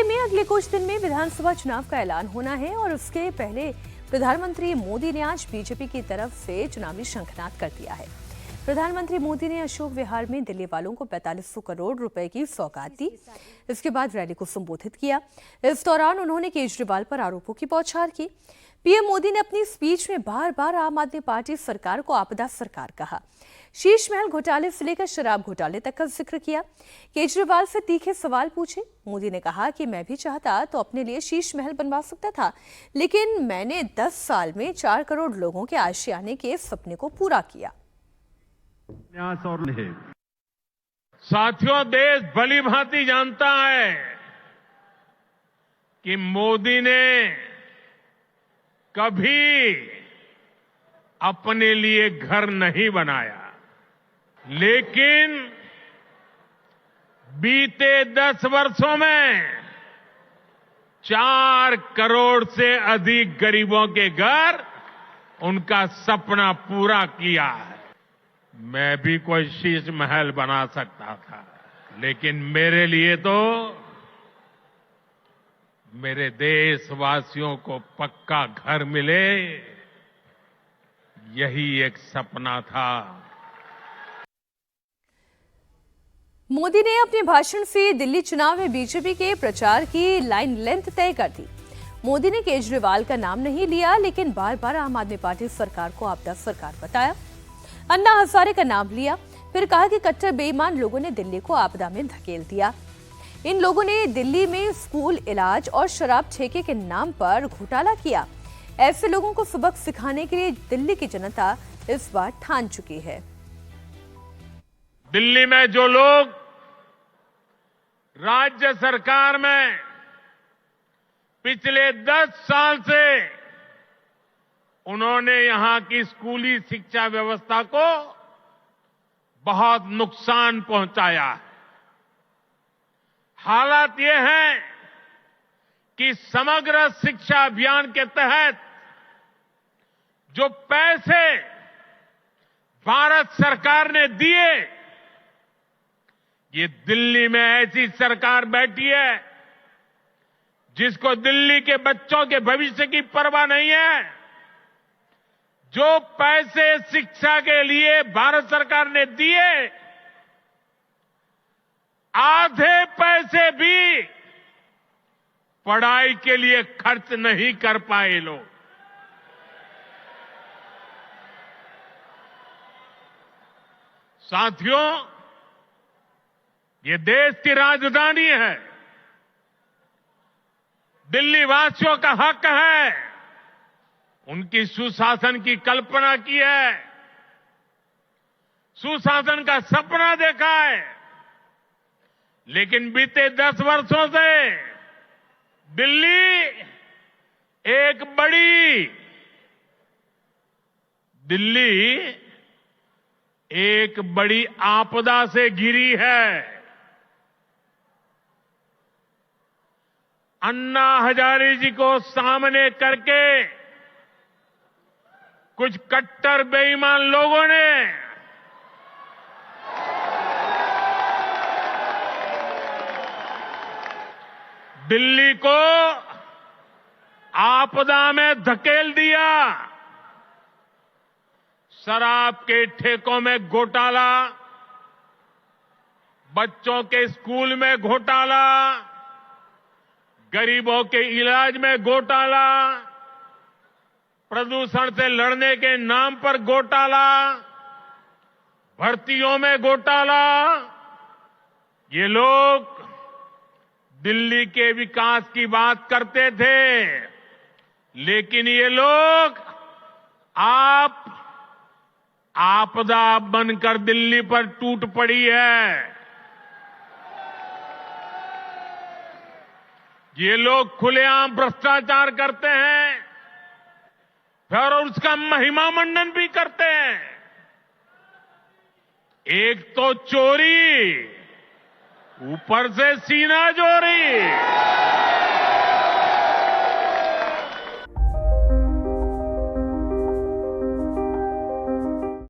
दिल्ली में अगले कुछ दिन में विधानसभा चुनाव का ऐलान होना है और उसके पहले प्रधानमंत्री मोदी ने आज बीजेपी की तरफ से चुनावी शंखनाद कर दिया है। प्रधानमंत्री मोदी ने अशोक विहार में दिल्ली वालों को 4500 करोड़ रुपए की सौगात दी। इसके बाद रैली को संबोधित किया। इस दौरान उन्होंने केजरीवाल पर आरोपों की बौछार की। पीएम मोदी ने अपनी स्पीच में बार बार आम आदमी पार्टी सरकार को आपदा सरकार कहा। शीश महल घोटाले से लेकर शराब घोटाले तक का जिक्र किया। केजरीवाल से तीखे सवाल पूछे। मोदी ने कहा कि मैं भी चाहता तो अपने लिए शीश महल बनवा सकता था, लेकिन मैंने 10 साल में 4 करोड़ लोगों के आशियाने के सपने को पूरा किया। साथियों, देश भली भांति जानता है कि मोदी ने कभी अपने लिए घर नहीं बनाया, लेकिन बीते 10 वर्षों में 4 करोड़ से अधिक गरीबों के घर उनका सपना पूरा किया है। मैं भी कोई शीश महल बना सकता था, लेकिन मेरे लिए तो मेरे देशवासियों को पक्का घर मिले, यही एक सपना था। मोदी ने अपने भाषण से दिल्ली चुनाव में बीजेपी के प्रचार की लाइन लेंथ तय कर दी। मोदी ने केजरीवाल का नाम नहीं लिया, लेकिन बार बार आम आदमी पार्टी सरकार को आपदा सरकार बताया। अन्ना हजारे का नाम लिया, फिर कहा कि कट्टर बेईमान लोगों ने दिल्ली को आपदा में धकेल दिया। इन लोगों ने दिल्ली में स्कूल, इलाज और शराब ठेके के नाम पर घोटाला किया। ऐसे लोगों को सबक सिखाने के लिए दिल्ली की जनता इस बार ठान चुकी है। दिल्ली में जो लोग राज्य सरकार में पिछले 10 साल से उन्होंने यहां की स्कूली शिक्षा व्यवस्था को बहुत नुकसान पहुंचाया है। हालात ये हैं कि समग्र शिक्षा अभियान के तहत जो पैसे भारत सरकार ने दिए, ये दिल्ली में ऐसी सरकार बैठी है जिसको दिल्ली के बच्चों के भविष्य की परवाह नहीं है। जो पैसे शिक्षा के लिए भारत सरकार ने दिए, आधे पैसे भी पढ़ाई के लिए खर्च नहीं कर पाए लोग। साथियों, ये देश की राजधानी है। दिल्ली वासियों का हक है, उनकी सुशासन की कल्पना की है, सुशासन का सपना देखा है, लेकिन बीते 10 वर्षों से दिल्ली एक बड़ी आपदा से घिरी है। अन्ना हजारे जी को सामने करके कुछ कट्टर बेईमान लोगों ने दिल्ली को आपदा में धकेल दिया। शराब के ठेकों में घोटाला, बच्चों के स्कूल में घोटाला, गरीबों के इलाज में घोटाला, प्रदूषण से लड़ने के नाम पर घोटाला, भर्तियों में घोटाला। ये लोग दिल्ली के विकास की बात करते थे, लेकिन ये लोग आपदा बनकर दिल्ली पर टूट पड़ी है। ये लोग खुलेआम भ्रष्टाचार करते हैं, फिर उसका महिमा मंडन भी करते हैं। एक तो चोरी, ऊपर से सीना चोरी।